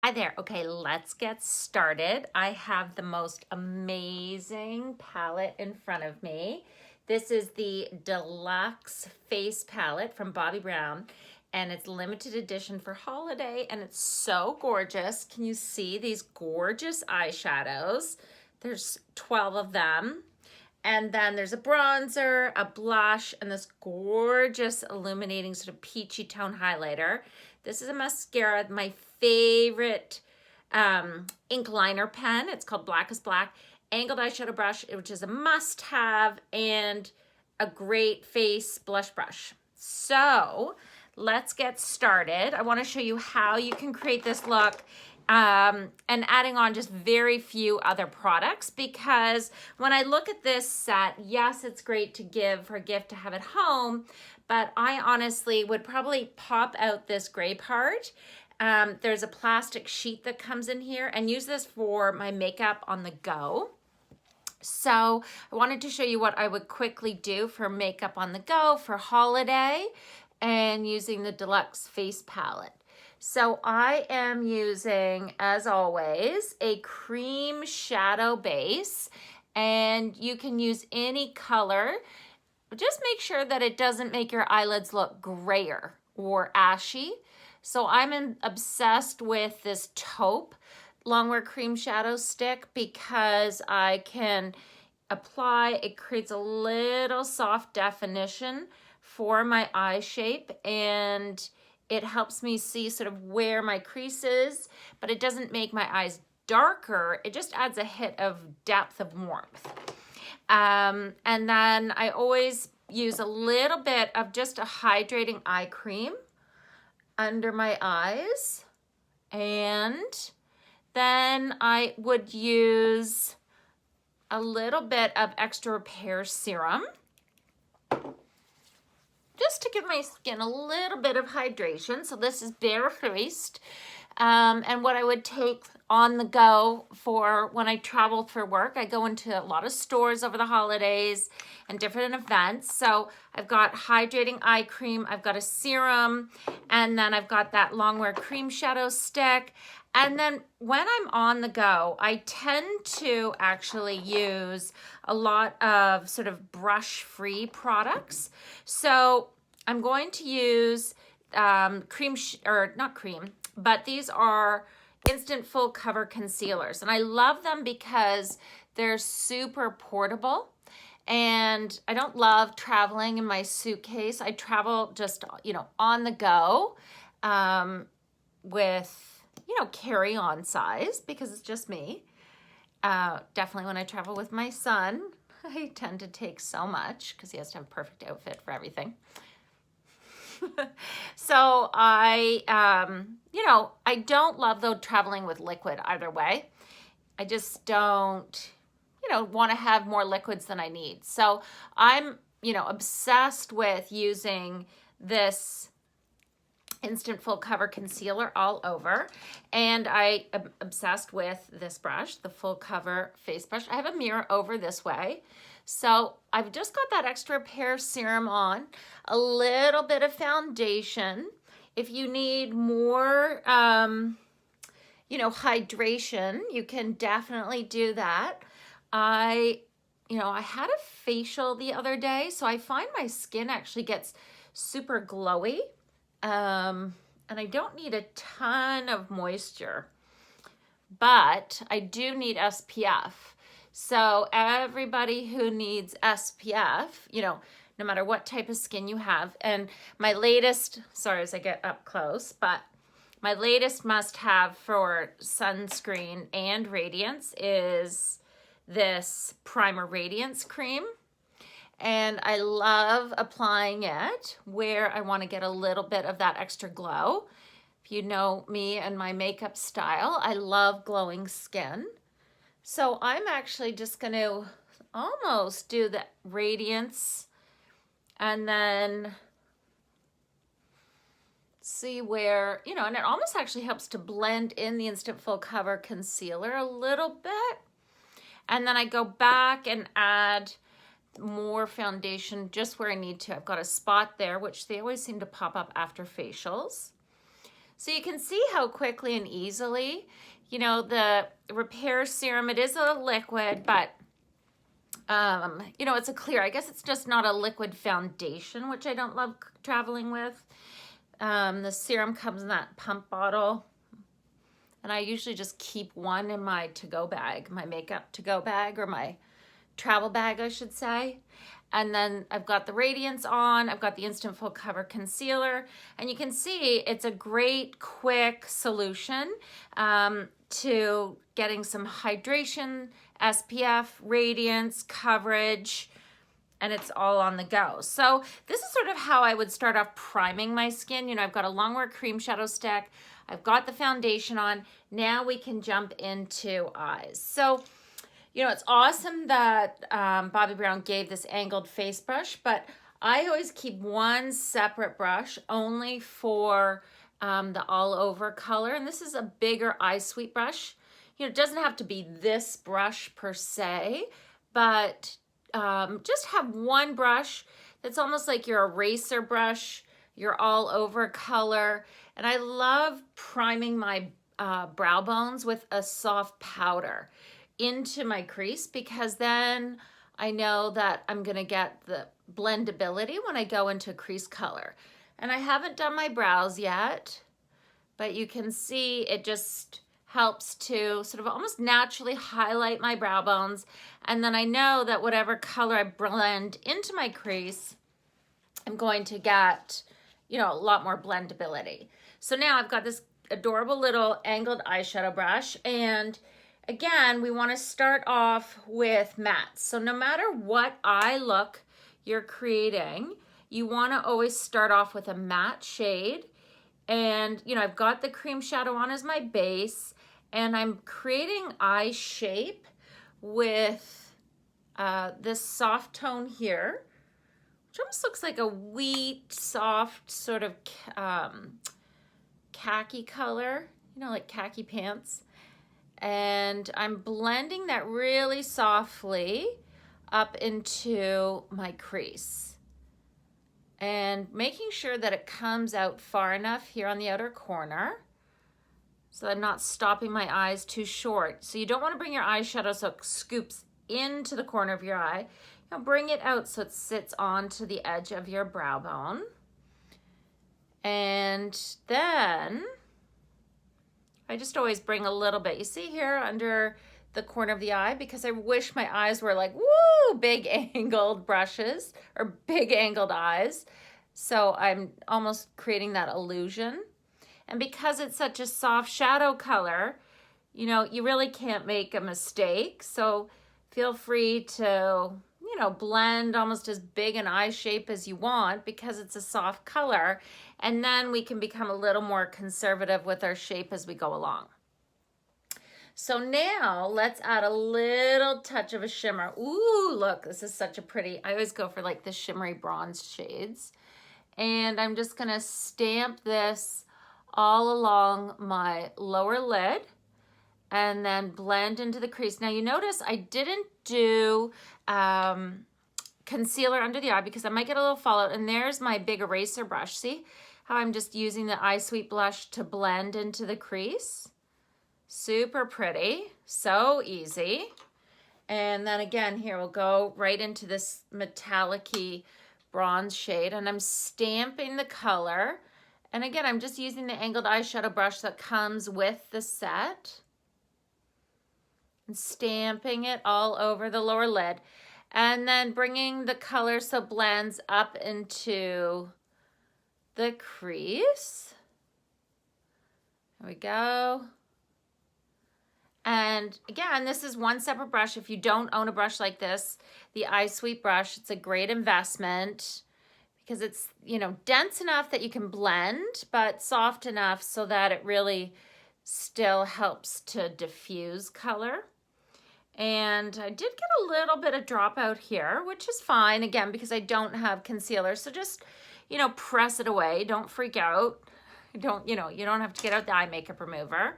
Hi there. Okay, let's get started. I have the most amazing palette in front of me. This is the Deluxe Face Palette from Bobbi Brown, and it's limited edition for holiday, and it's so gorgeous. Can you see these gorgeous eyeshadows? There's 12 of them. And then there's a bronzer, a blush, and this gorgeous illuminating sort of peachy tone highlighter. This is a mascara, my favorite ink liner pen. It's called Black is Black. Angled eyeshadow brush, which is a must-have, and a great face blush brush. So let's get started. I want to show you how you can create this look and adding on just very few other products, because when I look at this set, yes, it's great to give for a gift to have at home, but I honestly would probably pop out this gray part. There's a plastic sheet that comes in here, and use this for my makeup on the go. So I wanted to show you what I would quickly do for makeup on the go for holiday and using the Deluxe Face Palette. So I am using, as always, a cream shadow base, and you can use any color. Just make sure that it doesn't make your eyelids look grayer or ashy. So I'm obsessed with this Taupe Longwear Cream Shadow Stick because I can apply, it creates a little soft definition for my eye shape, and it helps me see sort of where my crease is, but it doesn't make my eyes darker. It just adds a hit of depth of warmth. And then I always use a little bit of just a hydrating eye cream under my eyes. And then I would use a little bit of extra repair serum, just to give my skin a little bit of hydration. So this is barefaced. And what I would take on the go for when I travel for work, I go into a lot of stores over the holidays and different events. So I've got hydrating eye cream, I've got a serum, and then I've got that Longwear Cream Shadow Stick. And then when I'm on the go, I tend to actually use a lot of sort of brush-free products. So I'm going to use not cream, but these are instant full cover concealers. And I love them because they're super portable. And I don't love traveling in my suitcase. I travel just, on the go with, carry-on size, because it's just me. Definitely when I travel with my son, I tend to take so much because he has to have a perfect outfit for everything. So I don't love though traveling with liquid either way. I just don't, want to have more liquids than I need. So I'm, obsessed with using this instant full cover concealer all over, and I am obsessed with this brush, the full cover face brush. I have a mirror over this way, so I've just got that extra repair serum on, a little bit of foundation. If you need more hydration, you can definitely do that. I had a facial the other day, so I find my skin actually gets super glowy. And I don't need a ton of moisture, but I do need SPF. So everybody who needs SPF, no matter what type of skin you have, and my latest, sorry as I get up close, but my latest must-have for sunscreen and Radiance is this Primer Radiance cream. And I love applying it where I want to get a little bit of that extra glow. If you know me and my makeup style, I love glowing skin. So I'm actually just going to almost do the Radiance and then see where, and it almost actually helps to blend in the Instant Full Cover Concealer a little bit. And then I go back and add more foundation just where I need to. I've got a spot there, which they always seem to pop up after facials. So you can see how quickly and easily, you know, the repair serum, it is a liquid, but you know, it's a clear. I guess it's just not a liquid foundation, which I don't love traveling with. The serum comes in that pump bottle, and I usually just keep one in my to-go bag, my makeup to-go bag, or my travel bag, I should say. And then I've got the Radiance on, I've got the Instant Full Cover Concealer, and you can see it's a great, quick solution to getting some hydration, SPF, radiance, coverage, and it's all on the go. So this is sort of how I would start off priming my skin. You know, I've got a Longwear Cream Shadow Stick, I've got the foundation on, now we can jump into eyes. So, you know, it's awesome that Bobbi Brown gave this angled face brush, but I always keep one separate brush only for the all over color. And this is a bigger eye sweep brush. You know, it doesn't have to be this brush per se, but just have one brush that's almost like your eraser brush, your all over color. And I love priming my brow bones with a soft powder into my crease, because then I know that I'm gonna get the blendability when I go into crease color. And I haven't done my brows yet, but you can see it just helps to sort of almost naturally highlight my brow bones. And then I know that whatever color I blend into my crease, I'm going to get, you know, a lot more blendability. So now I've got this adorable little angled eyeshadow brush, and again, we want to start off with mattes. So no matter what eye look you're creating, you want to always start off with a matte shade. And, you know, I've got the cream shadow on as my base, and I'm creating eye shape with this soft tone here, which almost looks like a wheat, soft sort of khaki color, you know, like khaki pants. And I'm blending that really softly up into my crease and making sure that it comes out far enough here on the outer corner so I'm not stopping my eyes too short. So you don't want to bring your eyeshadow so it scoops into the corner of your eye. You know, bring it out so it sits onto the edge of your brow bone. And then I just always bring a little bit. You see here under the corner of the eye, because I wish my eyes were like, woo, big angled brushes or big angled eyes. So I'm almost creating that illusion. And because it's such a soft shadow color, you know, you really can't make a mistake. So feel free to, you know, blend almost as big an eye shape as you want because it's a soft color. And then we can become a little more conservative with our shape as we go along. So now let's add a little touch of a shimmer. Ooh, look, this is such a pretty, I always go for like the shimmery bronze shades. And I'm just gonna stamp this all along my lower lid and then blend into the crease. Now you notice I didn't do concealer under the eye because I might get a little fallout, and there's my big eraser brush. See how I'm just using the Eye Sweep blush to blend into the crease? Super pretty, so easy. And then again, here we'll go right into this metallic-y bronze shade, and I'm stamping the color. And again, I'm just using the angled eyeshadow brush that comes with the set and stamping it all over the lower lid. And then bringing the color so it blends up into the crease. There we go. And again, this is one separate brush. If you don't own a brush like this, the Eye Sweep brush, it's a great investment because it's, you know, dense enough that you can blend, but soft enough so that it really still helps to diffuse color. And I did get a little bit of dropout here, which is fine, again, because I don't have concealer. So just, you know, press it away. Don't freak out. Don't, you know, you don't have to get out the eye makeup remover.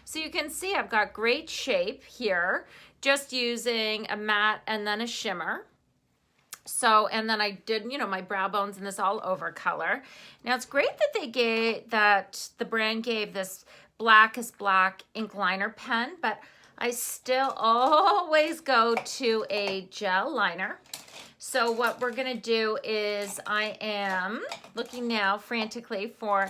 So you can see I've got great shape here, just using a matte and then a shimmer. So, and then I did, you know, my brow bones in this all over color. Now it's great that they gave, that the brand gave this blackest black ink liner pen, but I still always go to a gel liner. So what we're gonna do is I am looking now frantically for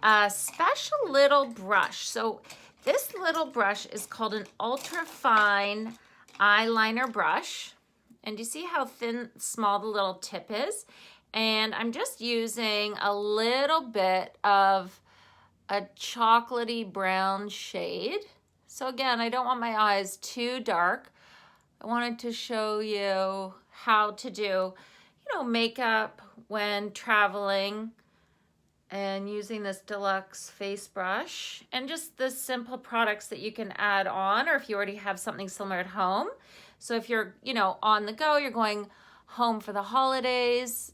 a special little brush. So this little brush is called an ultra fine eyeliner brush. And you see how thin, small the little tip is? And I'm just using a little bit of a chocolatey brown shade. So again, I don't want my eyes too dark. I wanted to show you how to do, you know, makeup when traveling and using this Deluxe face brush and just the simple products that you can add on, or if you already have something similar at home. So if you're, you know, on the go, you're going home for the holidays,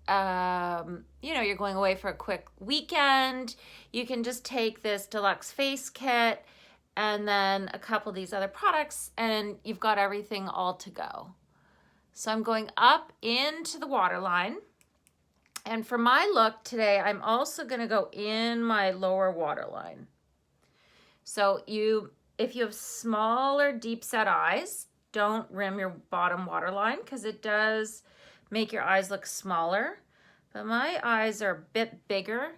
you know, you're going away for a quick weekend, you can just take this Deluxe face kit and then a couple of these other products and you've got everything all to go. So I'm going up into the waterline. And for my look today, I'm also gonna go in my lower waterline. So if you have smaller deep set eyes, don't rim your bottom waterline because it does make your eyes look smaller. But my eyes are a bit bigger.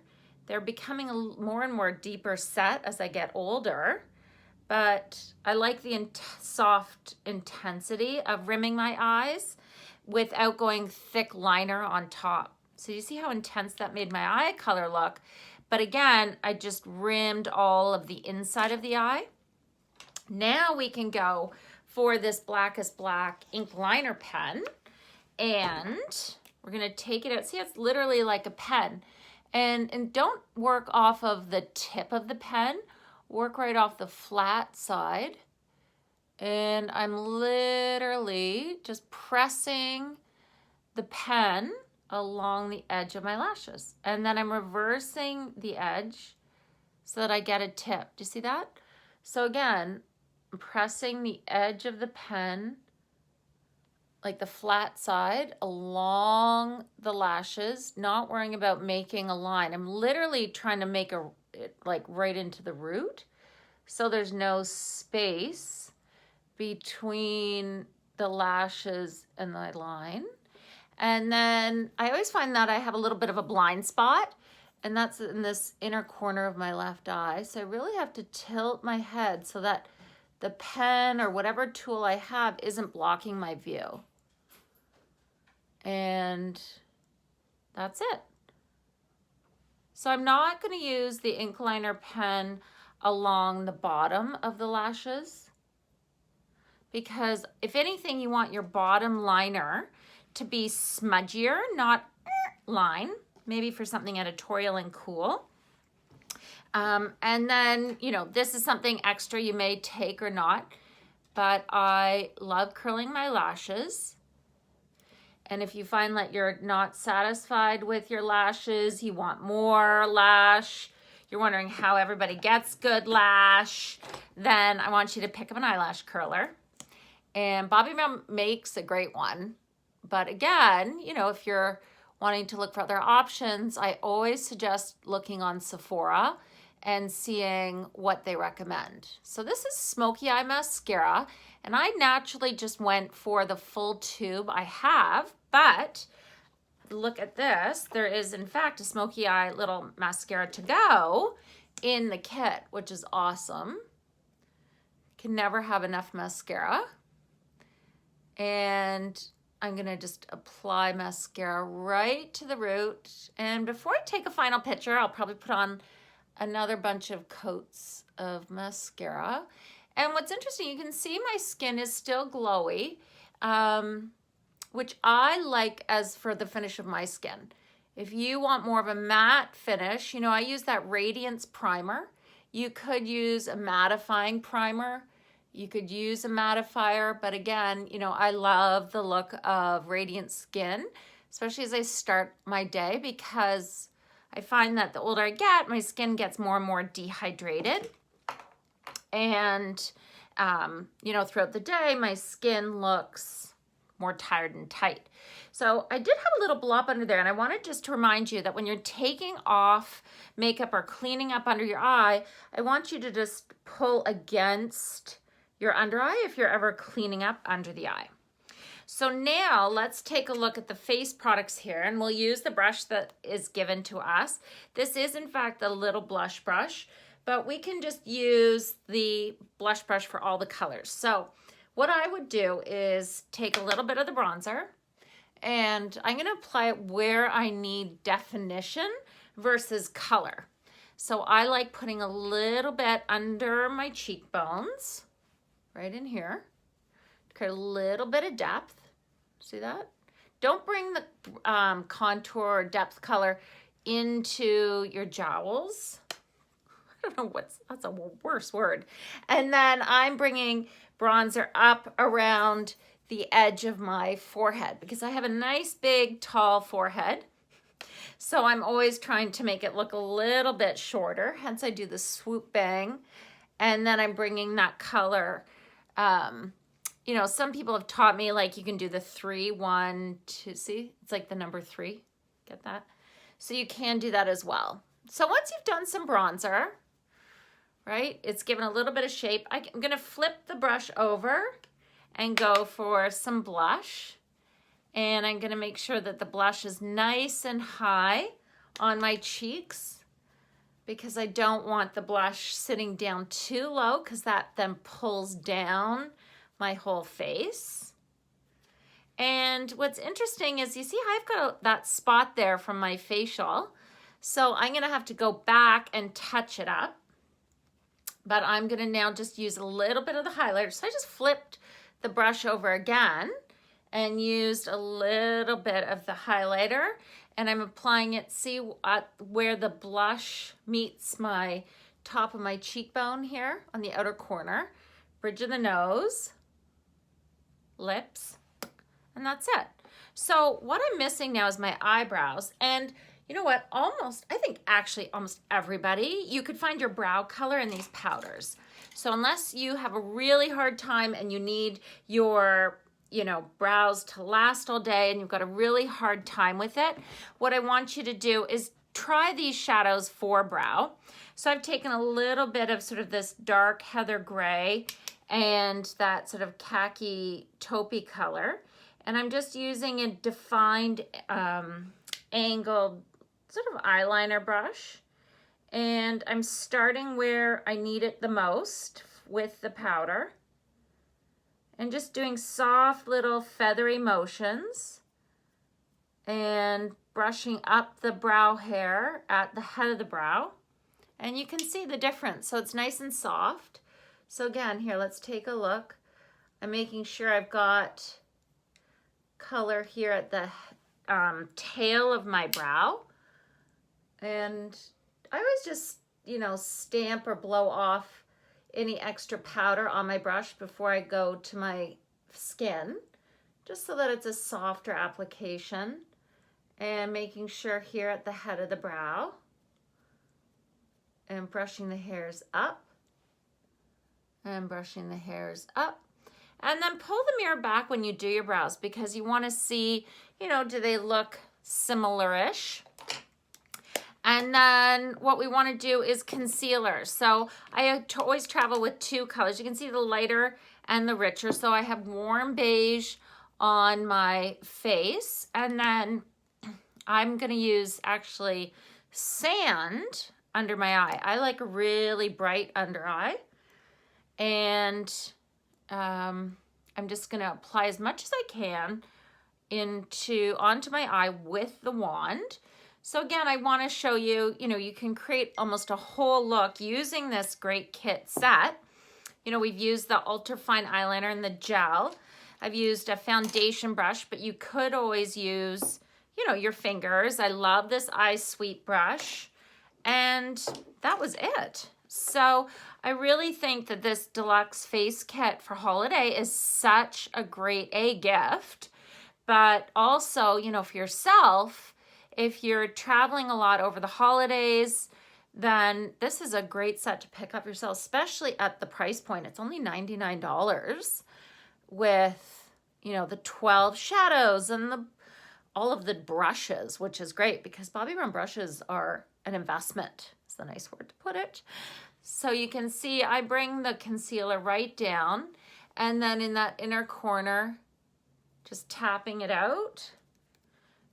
They're becoming a more and more deeper set as I get older. But I like the soft intensity of rimming my eyes without going thick liner on top. So you see how intense that made my eye color look. But again, I just rimmed all of the inside of the eye. Now we can go for this blackest black ink liner pen. And we're gonna take it out. See, it's literally like a pen. And don't work off of the tip of the pen. Work right off the flat side. And I'm literally just pressing the pen along the edge of my lashes. And then I'm reversing the edge so that I get a tip. Do you see that? So again, I'm pressing the edge of the pen, like the flat side, along the lashes, not worrying about making a line. I'm literally trying to make it like right into the root. So there's no space between the lashes and the line. And then I always find that I have a little bit of a blind spot, and that's in this inner corner of my left eye. So I really have to tilt my head so that the pen or whatever tool I have isn't blocking my view. And that's it. So I'm not going to use the ink liner pen along the bottom of the lashes, because if anything, you want your bottom liner to be smudgier, not line, maybe for something editorial and cool. And then, you know, this is something extra you may take or not, but I love curling my lashes. And if you find that you're not satisfied with your lashes, you want more lash, you're wondering how everybody gets good lash, then I want you to pick up an eyelash curler. And Bobbi Brown makes a great one. But again, you know, if you're wanting to look for other options, I always suggest looking on Sephora and seeing what they recommend. So this is Smokey Eye Mascara, and I naturally just went for the full tube I have, but look at this. There is, in fact, a Smokey Eye little mascara to go in the kit, which is awesome. Can never have enough mascara. And I'm gonna just apply mascara right to the root. And before I take a final picture, I'll probably put on another bunch of coats of mascara. And what's interesting, you can see my skin is still glowy, which I like as for the finish of my skin. If you want more of a matte finish, you know, I use that Radiance primer. You could use a mattifying primer. You could use a mattifier, but again, you know, I love the look of radiant skin, especially as I start my day, because I find that the older I get, my skin gets more and more dehydrated. And, you know, throughout the day, my skin looks more tired and tight. So I did have a little blob under there, and I wanted just to remind you that when you're taking off makeup or cleaning up under your eye, I want you to just pull against your under eye if you're ever cleaning up under the eye. So now let's take a look at the face products here, and we'll use the brush that is given to us. This is in fact a little blush brush, but we can just use the blush brush for all the colors. So what I would do is take a little bit of the bronzer, and I'm going to apply it where I need definition versus color. So I like putting a little bit under my cheekbones, right in here, to create a little bit of depth. See that? Don't bring the contour or depth color into your jowls. I don't know that's a worse word. And then I'm bringing bronzer up around the edge of my forehead because I have a nice big tall forehead. So I'm always trying to make it look a little bit shorter. Hence I do the swoop bang. And then I'm bringing that color. You know, some people have taught me like you can do the 3, 1, 2. See, it's like the number 3. Get that? So you can do that as well. So once you've done some bronzer, right, it's given a little bit of shape. I'm going to flip the brush over and go for some blush. And I'm going to make sure that the blush is nice and high on my cheeks because I don't want the blush sitting down too low because that then pulls down my whole face. And what's interesting is you see how I've got that spot there from my facial. So I'm going to have to go back and touch it up. But I'm going to now just use a little bit of the highlighter. So I just flipped the brush over again and used a little bit of the highlighter. And I'm applying it, see where the blush meets my top of my cheekbone here on the outer corner. Bridge of the nose, lips, and that's it. So what I'm missing now is my eyebrows. And you know what? I think actually almost everybody, you could find your brow color in these powders. So unless you have a really hard time and you need your, brows to last all day and you've got a really hard time with it, what I want you to do is try these shadows for brow. So I've taken a little bit of sort of this dark heather gray and that sort of khaki taupey color. And I'm just using a defined angled sort of eyeliner brush. And I'm starting where I need it the most with the powder. And just doing soft little feathery motions. And brushing up the brow hair at the head of the brow. And you can see the difference. So it's nice and soft. So again, here, let's take a look. I'm making sure I've got color here at the tail of my brow. And I always just, stamp or blow off any extra powder on my brush before I go to my skin, just so that it's a softer application. And making sure here at the head of the brow and brushing the hairs up. And brushing the hairs up. And then pull the mirror back when you do your brows because you want to see, do they look similar-ish? And then what we want to do is concealer. So I always travel with 2 colors. You can see the lighter and the richer. So I have warm beige on my face. And then I'm going to use actually sand under my eye. I like a really bright under eye. And I'm just going to apply as much as I can onto my eye with the wand. So again, I want to show you, you can create almost a whole look using this great kit set. We've used the ultra fine eyeliner and the gel. I've used a foundation brush, but you could always use, your fingers. I love this eye sweep brush. And that was it. So I really think that this deluxe face kit for holiday is such a great gift, but also, for yourself, if you're traveling a lot over the holidays, then this is a great set to pick up yourself, especially at the price point. It's only $99 with, you know, the 12 shadows and all of the brushes, which is great because Bobbi Brown brushes are an investment. Is the nice word to put it. So you can see I bring the concealer right down, and then in that inner corner, just tapping it out,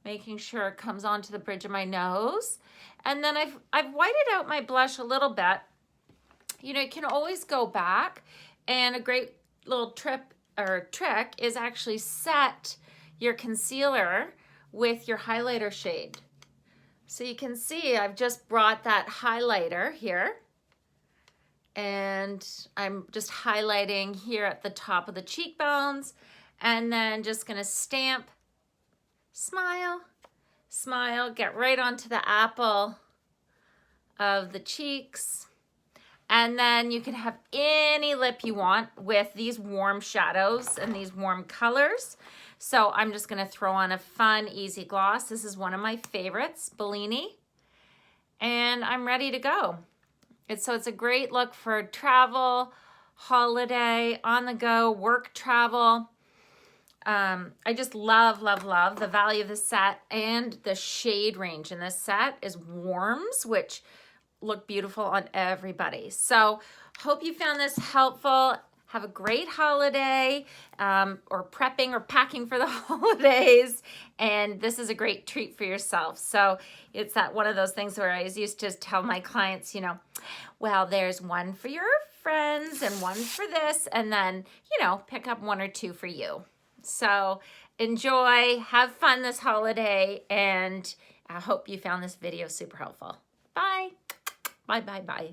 making sure it comes onto the bridge of my nose. And then I've whited out my blush a little bit. You know, you can always go back, and a great little trick is actually set your concealer with your highlighter shade. So you can see I've just brought that highlighter here, and I'm just highlighting here at the top of the cheekbones, and then just gonna stamp, smile, smile, get right onto the apple of the cheeks. And then you can have any lip you want with these warm shadows and these warm colors. So I'm just gonna throw on a fun, easy gloss. This is one of my favorites, Bellini. And I'm ready to go. So it's a great look for travel, holiday, on the go, work travel. I just love, love, love the value of the set, and the shade range in this set is warms, which look beautiful on everybody. So hope you found this helpful. Have a great holiday, or prepping or packing for the holidays. And this is a great treat for yourself. So it's that one of those things where I used to tell my clients, you know, well, there's one for your friends and one for this, and then, you know, pick up one or two for you. So enjoy, have fun this holiday, and I hope you found this video super helpful. Bye. Bye, bye, bye.